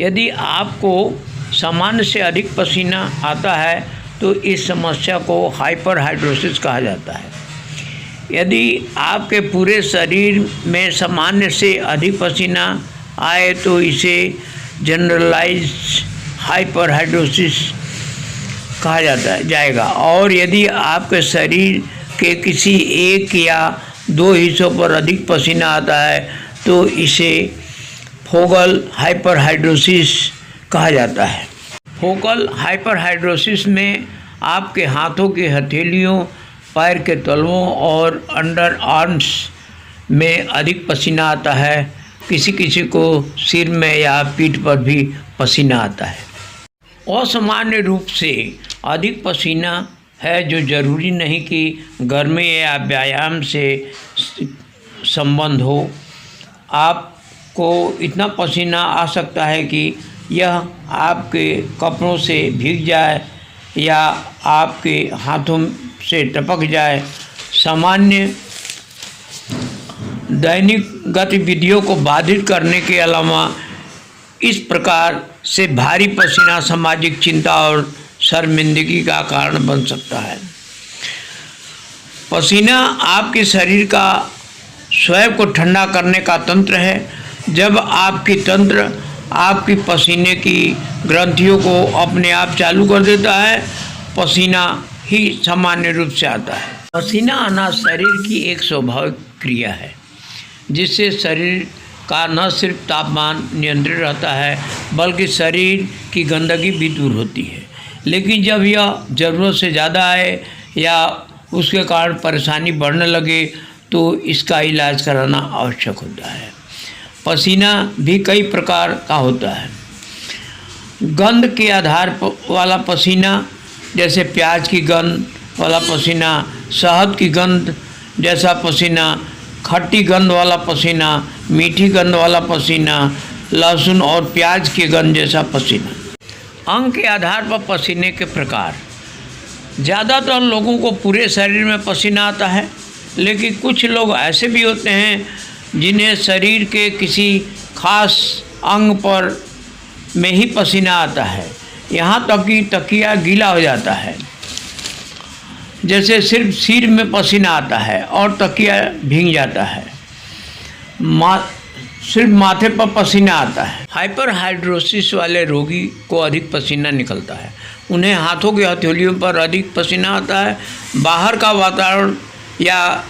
यदि आपको सामान्य से अधिक पसीना आता है तो इस समस्या को हाइपरहाइड्रोसिस कहा जाता है। यदि आपके पूरे शरीर में सामान्य से अधिक पसीना आए तो इसे जनरलाइज्ड हाइपरहाइड्रोसिस कहा जाएगा। और यदि आपके शरीर के किसी एक या दो हिस्सों पर अधिक पसीना आता है तो इसे फोकल हाइपरहाइड्रोसिस कहा जाता है। फोकल हाइपरहाइड्रोसिस में आपके हाथों की हथेलियों, पैर के तलवों और अंडर आर्म्स में अधिक पसीना आता है। किसी किसी को सिर में या पीठ पर भी पसीना आता है। असामान्य रूप से अधिक पसीना है जो ज़रूरी नहीं कि गर्मी या व्यायाम से संबंध हो। आपको इतना पसीना आ सकता है कि यह आपके कपड़ों से भीग जाए या आपके हाथों से टपक जाए। सामान्य दैनिक गतिविधियों को बाधित करने के अलावा इस प्रकार से भारी पसीना सामाजिक चिंता और शर्मिंदगी का कारण बन सकता है। पसीना आपके शरीर का स्वयं को ठंडा करने का तंत्र है। जब आपकी तंत्र आपकी पसीने की ग्रंथियों को अपने आप चालू कर देता है, पसीना ही सामान्य रूप से आता है। पसीना आना शरीर की एक स्वाभाविक क्रिया है जिससे शरीर का न सिर्फ तापमान नियंत्रित रहता है बल्कि शरीर की गंदगी भी दूर होती है। लेकिन जब यह ज़रूरत से ज़्यादा आए या उसके कारण परेशानी बढ़ने लगे तो इसका इलाज कराना आवश्यक होता है। पसीना भी कई प्रकार का होता है। गंध के आधार वाला पसीना, जैसे प्याज की गंध वाला पसीना, शहद की गंध जैसा पसीना, खट्टी गंध वाला पसीना, मीठी गंध वाला पसीना, लहसुन और प्याज की गंध जैसा पसीना। अंग के आधार पर पसीने के प्रकार। ज़्यादातर लोगों को पूरे शरीर में पसीना आता है, लेकिन कुछ लोग ऐसे भी होते हैं जिन्हें शरीर के किसी खास अंग पर में ही पसीना आता है, यहाँ तक कि तकिया गीला हो जाता है। जैसे सिर्फ सिर में पसीना आता है और तकिया भीग जाता है। सिर्फ माथे पर पसीना आता है। हाइपरहाइड्रोसिस वाले रोगी को अधिक पसीना निकलता है। उन्हें हाथों की हथेलियों पर अधिक पसीना आता है। बाहर का वातावरण या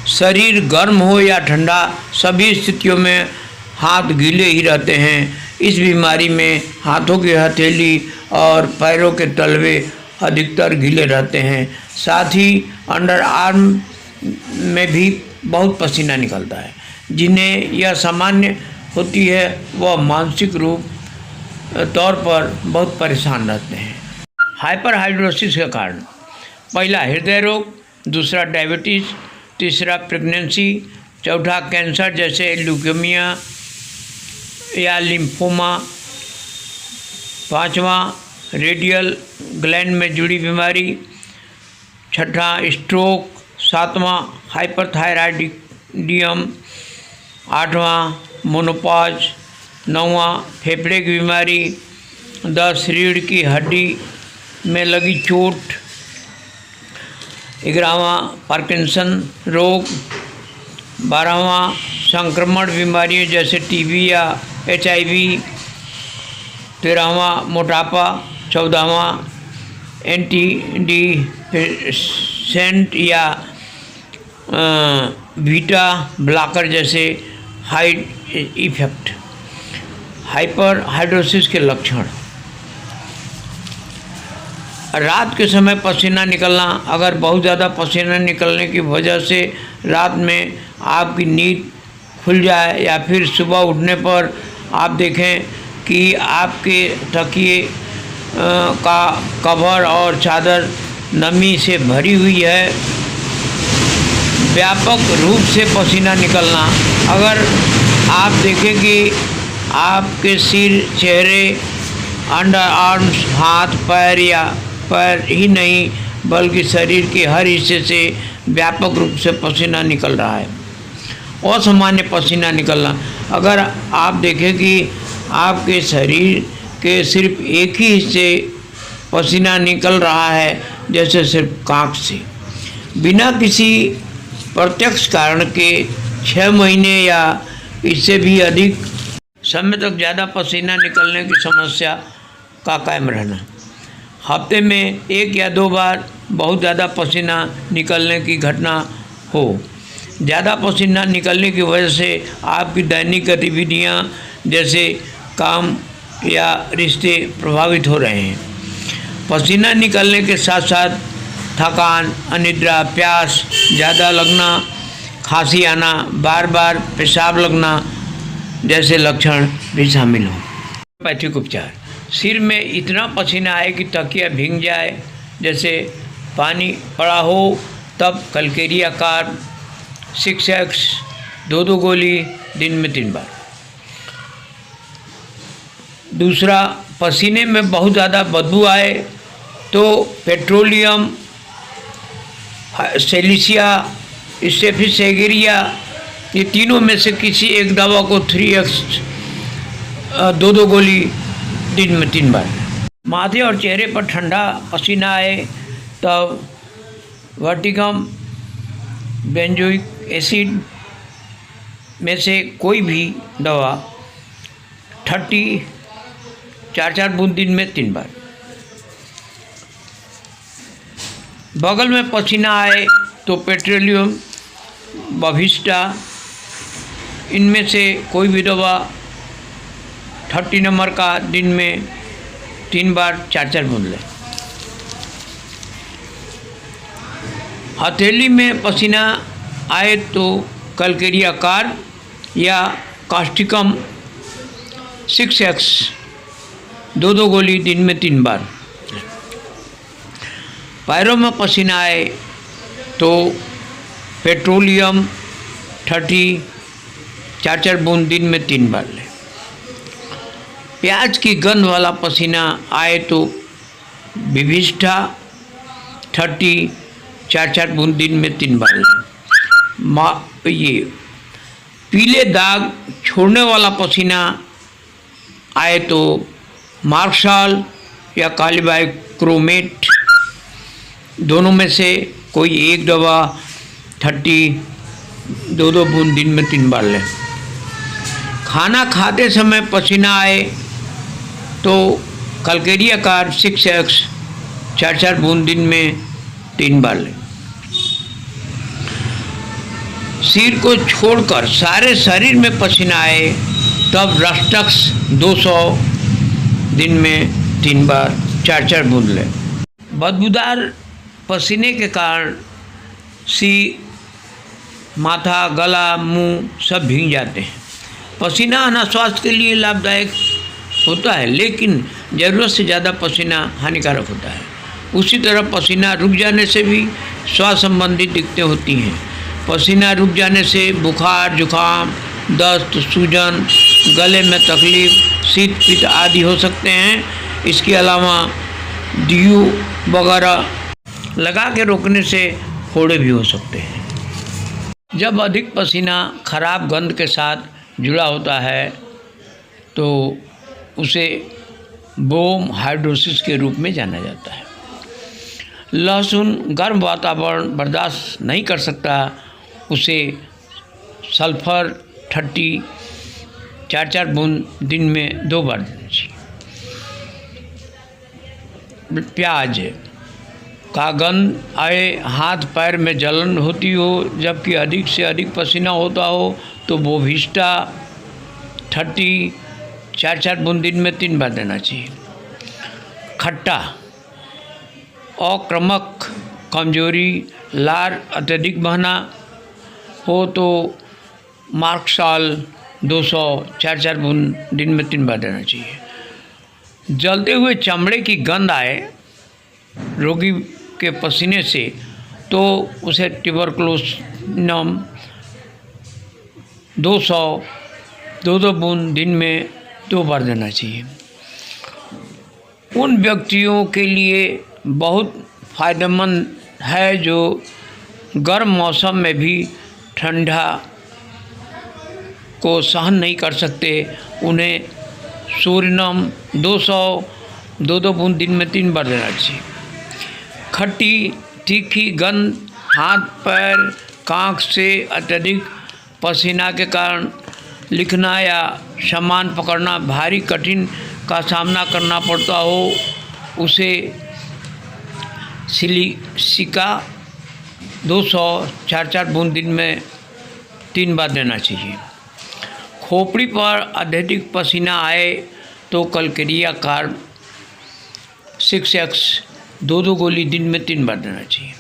शरीर गर्म हो या ठंडा, सभी स्थितियों में हाथ गीले ही रहते हैं। इस बीमारी में हाथों की हथेली और पैरों के तलवे अधिकतर गीले रहते हैं। साथ ही अंडर आर्म में भी बहुत पसीना निकलता है। जिन्हें यह सामान्य होती है वह मानसिक रूप तौर पर बहुत परेशान रहते हैं। हाइपरहाइड्रोसिस के कारण: पहला हृदय रोग, दूसरा डायबिटीज़, तीसरा प्रेगनेंसी, चौथा कैंसर जैसे ल्यूकेमिया या लिम्फोमा, पांचवा रेडियल ग्लैंड में जुड़ी बीमारी, छठा स्ट्रोक, सातवां हाइपरथायराइडिज्म, आठवां मोनोपॉज, नौवां फेफड़े की बीमारी, 10 रीढ़ की हड्डी में लगी चोट, 11वां पार्किंसन रोग, 12वां संक्रमण बीमारियों जैसे टीबी या HIV, 13वां मोटापा, 14वां एंटी डिप्रेसेंट या बीटा ब्लॉकर जैसे साइड इफेक्ट। हाइपरहाइड्रोसिस के लक्षण: रात के समय पसीना निकलना। अगर बहुत ज़्यादा पसीना निकलने की वजह से रात में आपकी नींद खुल जाए या फिर सुबह उठने पर आप देखें कि आपके तकिए का कवर और चादर नमी से भरी हुई है। व्यापक रूप से पसीना निकलना। अगर आप देखें कि आपके सिर, चेहरे, अंडर आर्म्स, हाथ, पैर या पैर ही नहीं बल्कि शरीर के हर हिस्से से व्यापक रूप से पसीना निकल रहा है। असामान्य पसीना निकलना। अगर आप देखें कि आपके शरीर के सिर्फ एक ही हिस्से पसीना निकल रहा है, जैसे सिर्फ कांख से। बिना किसी प्रत्यक्ष कारण के 6 महीने या इससे भी अधिक समय तक ज़्यादा पसीना निकलने की समस्या का कायम रहना। हफ्ते में 1 या 2 बार बहुत ज़्यादा पसीना निकलने की घटना हो। ज़्यादा पसीना निकलने की वजह से आपकी दैनिक गतिविधियाँ जैसे काम या रिश्ते प्रभावित हो रहे हैं। पसीना निकलने के साथ साथ थकान, अनिद्रा, प्यास ज़्यादा लगना, खांसी आना, बार बार पेशाब लगना जैसे लक्षण भी शामिल हों। होम्योपैथिक उपचार। सिर में इतना पसीना आए कि तकिया भीग जाए, जैसे पानी पड़ा हो, तब कलकेरिया कार्ब 6x 2 गोली दिन में 3 बार। दूसरा, पसीने में बहुत ज़्यादा बदबू आए तो पेट्रोलियम, सेलिसिया, स्टेफिसेगेरिया, ये तीनों में से किसी एक दवा को 3x 2 गोली दिन में 3 बार। माथे और चेहरे पर ठंडा पसीना आए तब वर्टिगम, बेंजोइक एसिड में से कोई भी दवा 30 4 बूंद दिन में 3 बार। बगल में पसीना आए तो पेट्रोलियम, बविस्टा, इनमें से कोई भी दवा 30 नंबर का दिन में 3 बार 4 बूंद लें। हथेली में पसीना आए तो कलकेरिया कार्ब या कास्टिकम 6x 2 गोली दिन में 3 बार। पैरों में पसीना आए तो पेट्रोलियम 30 4 बूंद दिन में 3 बार लें। प्याज की गंध वाला पसीना आए तो विभिष्ठा 30 4 बूंद दिन में 3 बार लें। ये पीले दाग छोड़ने वाला पसीना आए तो मार्शाल या कालीबाइक्रोमेट, दोनों में से कोई एक दवा 30 2 बूंद दिन में 3 बार लें। खाना खाते समय पसीना आए तो कलकेरिया कार्ब 6x 4 बूंद दिन में 3 बार लें। सिर को छोड़कर सारे शरीर में पसीना आए तब रस्टक्स 200 दिन में 3 बार 4 बूंद लें। बदबूदार पसीने के कारण सिर, माथा, गला, मुंह सब भीग जाते हैं। पसीना आना स्वास्थ्य के लिए लाभदायक होता है, लेकिन ज़रूरत से ज़्यादा पसीना हानिकारक होता है। उसी तरह पसीना रुक जाने से भी स्वास्थ्य संबंधी दिक्कतें होती हैं। पसीना रुक जाने से बुखार, जुखाम, दस्त, सूजन, गले में तकलीफ, शीत पित्त आदि हो सकते हैं। इसके अलावा ड्यू वगैरह लगा के रोकने से फोड़े भी हो सकते हैं। जब अधिक पसीना खराब गंध के साथ जुड़ा होता है तो उसे बोम हाइड्रोसिस के रूप में जाना जाता है। लहसुन गर्म वातावरण बर्दाश्त नहीं कर सकता, उसे सल्फर 30 4 बूंद दिन में 2 बार देना चाहिए। प्याज का गंध आए, हाथ पैर में जलन होती हो, जबकि अधिक से अधिक पसीना होता हो तो बोविस्टा 30 4 बूंद दिन में 3 बार देना चाहिए। खट्टा, अक्रमक, कमजोरी, लार अत्यधिक बहना हो तो मार्कसाल 200 4 बूंद दिन में 3 बार देना चाहिए। जलते हुए चमड़े की गंध आए रोगी के पसीने से तो उसे ट्यूबरकुलोसिनम 200 2 बूंद दिन में 2 बार देना चाहिए। उन व्यक्तियों के लिए बहुत फ़ायदेमंद है जो गर्म मौसम में भी ठंडा को सहन नहीं कर सकते। उन्हें सूरिनम 200 2 बूंद दिन में 3 बार देना चाहिए। खट्टी तीखी गंध, हाथ पैर कांख से अत्यधिक पसीना के कारण लिखना या सामान पकड़ना भारी कठिन का सामना करना पड़ता हो, उसे सिलिका 200 4 बूंद दिन में 3 बार देना चाहिए। खोपड़ी पर अत्यधिक पसीना आए तो कलकेरिया कार्ब 6x 2 गोली दिन में 3 बार देना चाहिए।